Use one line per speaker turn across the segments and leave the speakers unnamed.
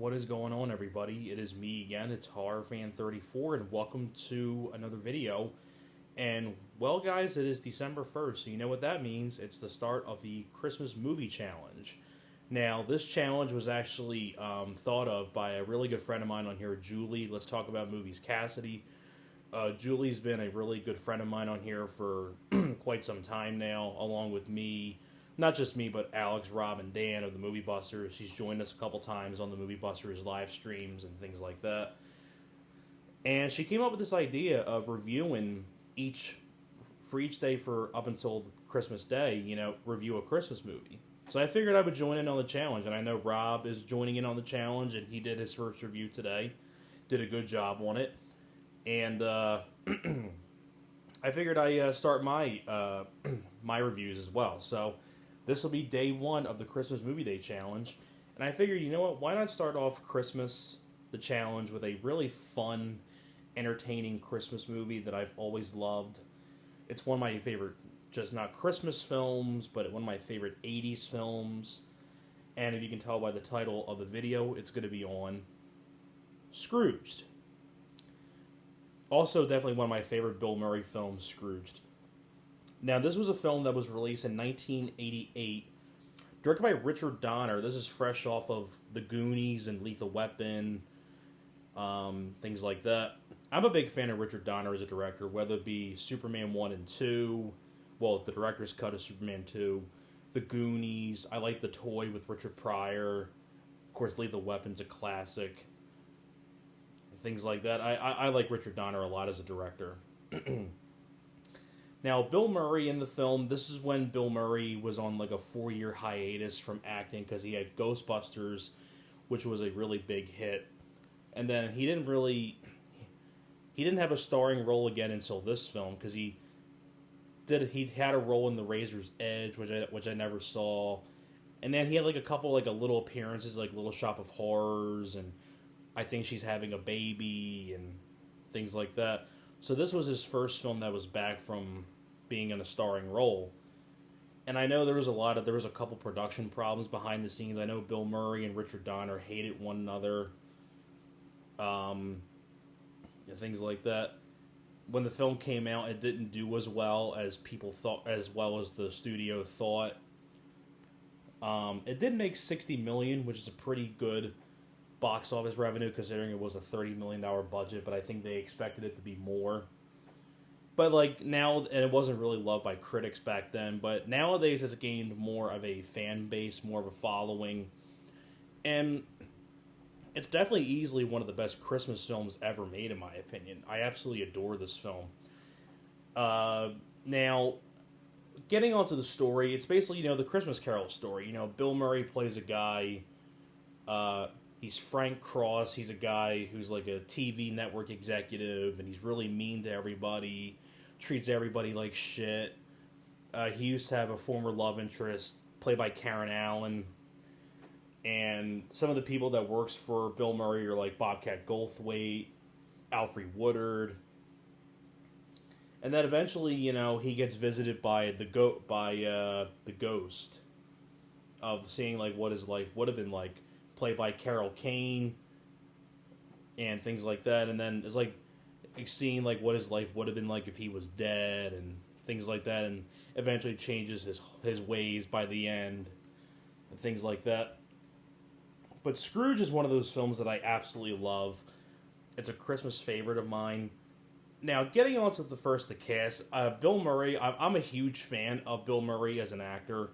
What is going on, everybody? It is me again. It's HorrorFan34, and welcome to another video. And, well, guys, it is December 1st, so you know what that means. It's the start of the Christmas Movie Challenge. Now, this challenge was actually thought of by a really good friend of mine on here, Julie. Let's talk about movies, Cassidy. Julie's been a really good friend of mine on here for quite some time now, along with me. Not just me, but Alex, Rob, and Dan of the Movie Busters. She's joined us a couple times on the Movie Busters live streams and things like that. And she came up with this idea of reviewing each day for up until Christmas Day, review a Christmas movie. So I figured I would join in on the challenge, and I know Rob is joining in on the challenge, and he did his first review today. Did a good job on it. And I figured I start my my reviews as well. So this will be day one of the Christmas Movie Day Challenge. And I figured, you know what, why not start off Christmas, the challenge, with a really fun, entertaining Christmas movie that I've always loved. It's one of my favorite, just not Christmas films, but one of my favorite 80s films. And if you can tell by the title of the video, it's going to be on Scrooged. Also, definitely one of my favorite Bill Murray films, Scrooged. Now, this was a film that was released in 1988, directed by Richard Donner. This is fresh off of The Goonies and Lethal Weapon, things like that. I'm a big fan of Richard Donner as a director, whether it be Superman 1 and 2, well, the director's cut of Superman 2, The Goonies, I like The Toy with Richard Pryor, of course, Lethal Weapon's a classic, things like that. I like Richard Donner a lot as a director. Now, Bill Murray in the film, this is when Bill Murray was on like a 4-year hiatus from acting because he had Ghostbusters, which was a really big hit. And then he didn't have a starring role again until this film because he had a role in The Razor's Edge, which I never saw. And then he had like a couple like a little appearances, like Little Shop of Horrors, and I Think She's Having a Baby and things like that. So this was his first film that was back from being in a starring role. And I know there was a couple production problems behind the scenes. I know Bill Murray and Richard Donner hated one another. Things like that. When the film came out, it didn't do as well as people thought, as well as the studio thought. It did make $60 million, which is a pretty good box office revenue considering it was a $30 million budget, but I think they expected it to be more. But like now, and it wasn't really loved by critics back then, but nowadays it's gained more of a fan base, more of a following, and it's definitely easily one of the best Christmas films ever made in my opinion. I absolutely adore this film. Now, getting onto the story, it's basically, the Christmas Carol story. Bill Murray plays a guy, he's Frank Cross. He's a guy who's like a TV network executive, and he's really mean to everybody, treats everybody like shit. He used to have a former love interest, played by Karen Allen. And some of the people that works for Bill Murray are like Bobcat Goldthwait, Alfre Woodard. And then eventually, he gets visited by the ghost of seeing like what his life would have been like, played by Carol Kane, and things like that. And then it's like seeing like what his life would have been like if he was dead, and things like that. And eventually changes his ways by the end, and things like that. But Scrooge is one of those films that I absolutely love. It's a Christmas favorite of mine. Now, getting on to the cast, Bill Murray, I'm a huge fan of Bill Murray as an actor.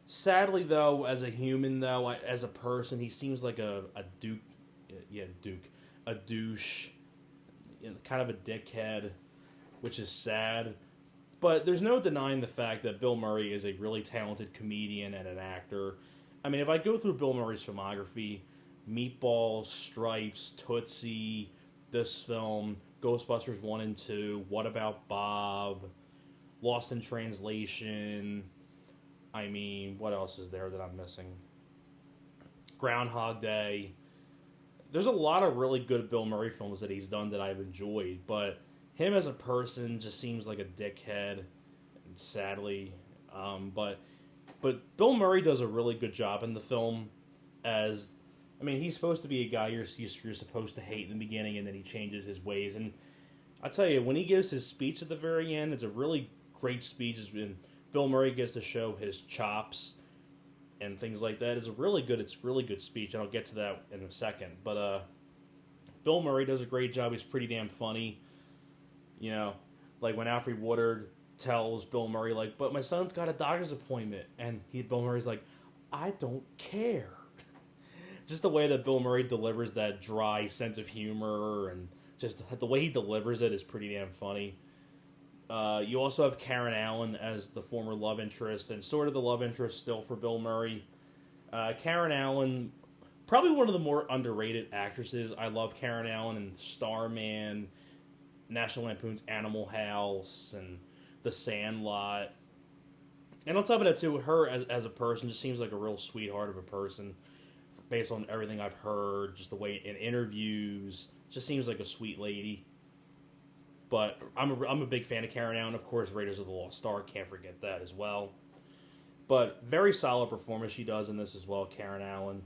Sadly, though, as a human, though, as a person, he seems like a douche, kind of a dickhead, which is sad. But there's no denying the fact that Bill Murray is a really talented comedian and an actor. I mean, if I go through Bill Murray's filmography, Meatballs, Stripes, Tootsie, this film, Ghostbusters 1 and 2, What About Bob, Lost in Translation, I mean, what else is there that I'm missing? Groundhog Day. There's a lot of really good Bill Murray films that he's done that I've enjoyed, but him as a person just seems like a dickhead, sadly. But Bill Murray does a really good job in the film as I mean, he's supposed to be a guy you're supposed to hate in the beginning, and then he changes his ways. And I tell you, when he gives his speech at the very end, it's a really great speech. And Bill Murray gets to show his chops and things like that. It's really good speech, and I'll get to that in a second. But Bill Murray does a great job. He's pretty damn funny. You know, like when Alfre Woodard tells Bill Murray, like, but my son's got a doctor's appointment, and Bill Murray's like, I don't care. Just the way that Bill Murray delivers that dry sense of humor, and just the way he delivers it is pretty damn funny. You also have Karen Allen as the former love interest, and sort of the love interest still for Bill Murray. Karen Allen, probably one of the more underrated actresses. I love Karen Allen in Starman, National Lampoon's Animal House, and The Sandlot. And on top of that, too, her as a person just seems like a real sweetheart of a person, based on everything I've heard, just the way in interviews, just seems like a sweet lady. But I'm a big fan of Karen Allen. Of course, Raiders of the Lost Ark, can't forget that as well. But very solid performance she does in this as well, Karen Allen.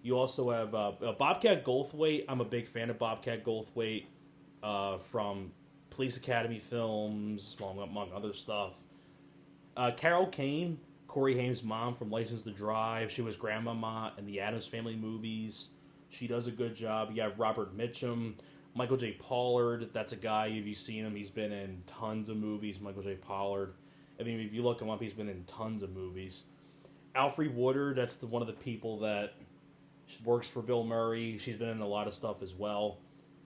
You also have Bobcat Goldthwait. I'm a big fan of Bobcat Goldthwait from Police Academy films, among other stuff. Carol Kane, Corey Haim's mom from License to Drive. She was Grandmama in the Addams Family movies. She does a good job. You have Robert Mitchum. Michael J. Pollard, that's a guy, if you've seen him, he's been in tons of movies, Michael J. Pollard. I mean, if you look him up, he's been in tons of movies. Alfre Woodard, that's one of the people that works for Bill Murray. She's been in a lot of stuff as well.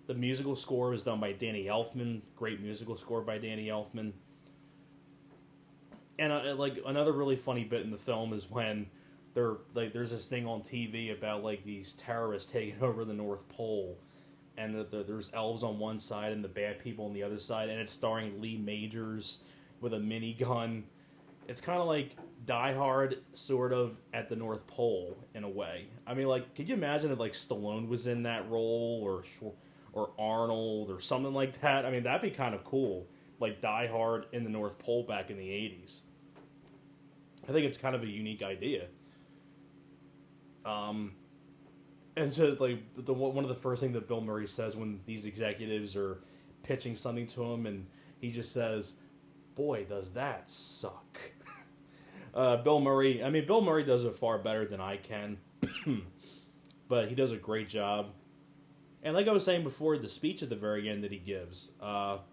The musical score was done by Danny Elfman. Great musical score by Danny Elfman. And like another really funny bit in the film is when there's this thing on TV about like these terrorists taking over the North Pole, and there's elves on one side and the bad people on the other side, and it's starring Lee Majors with a minigun. It's kind of like Die Hard, sort of, at the North Pole, in a way. I mean, like, could you imagine if, like, Stallone was in that role, or Arnold, or something like that? I mean, that'd be kind of cool. Like, Die Hard in the North Pole back in the 80s. I think it's kind of a unique idea. And just, like, one of the first things that Bill Murray says when these executives are pitching something to him, and he just says, boy, does that suck. Bill Murray does it far better than I can. But he does a great job. And like I was saying before, the speech at the very end that he gives, I'll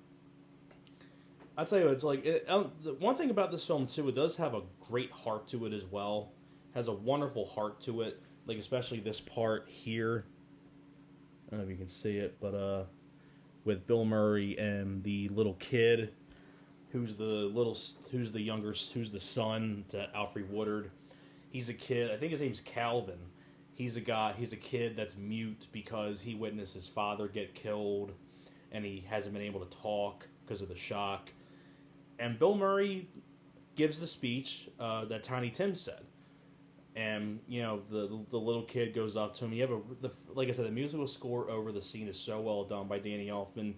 tell you, it's like, the one thing about this film, too, it does have a great heart to it as well. Has a wonderful heart to it. Like, especially this part here. I don't know if you can see it, but with Bill Murray and the little kid, who's the son to Alfre Woodard. He's a kid. I think his name's Calvin. He's a kid that's mute because he witnessed his father get killed, and he hasn't been able to talk because of the shock. And Bill Murray gives the speech that Tiny Tim said. And, you know, the little kid goes up to him. You have like I said, the musical score over the scene is so well done by Danny Elfman.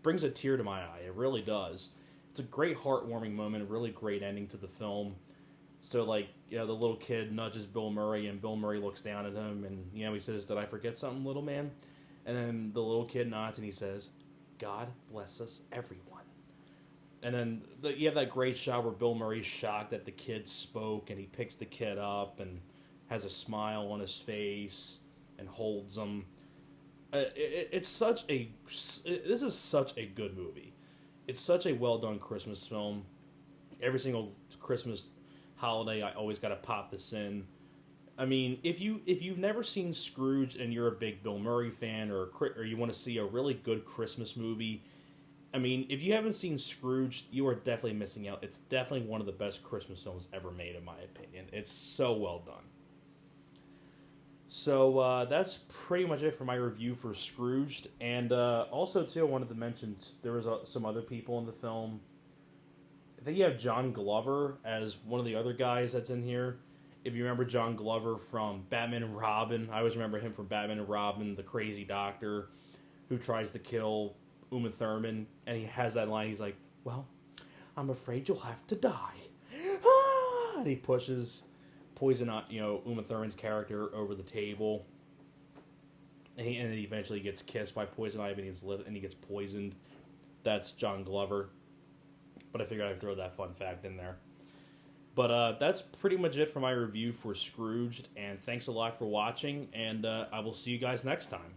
Brings a tear to my eye. It really does. It's a great heartwarming moment, a really great ending to the film. So, like, you know, the little kid nudges Bill Murray, and Bill Murray looks down at him, and, you know, he says, did I forget something, little man? And then the little kid nods, and he says, God bless us, everyone. And then you have that great shot where Bill Murray's shocked that the kid spoke, and he picks the kid up and has a smile on his face and holds him. This is such a good movie. It's such a well-done Christmas film. Every single Christmas holiday, I always got to pop this in. I mean, if you've never seen Scrooged and you're a big Bill Murray fan, or you want to see a really good Christmas movie, I mean, if you haven't seen Scrooged, you are definitely missing out. It's definitely one of the best Christmas films ever made, in my opinion. It's so well done. So that's pretty much it for my review for Scrooged. And also, too, I wanted to mention there was some other people in the film. I think you have John Glover as one of the other guys that's in here. If you remember John Glover from Batman and Robin, I always remember him from Batman and Robin, the crazy doctor who tries to kill Uma Thurman. And he has that line, he's like, well, I'm afraid you'll have to die. And he pushes Uma Thurman's character over the table. and then he eventually gets kissed by poison ivy and he gets poisoned. That's John Glover. But I figured I'd throw that fun fact in there. But that's pretty much it for my review for Scrooged, and thanks a lot for watching, and I will see you guys next time.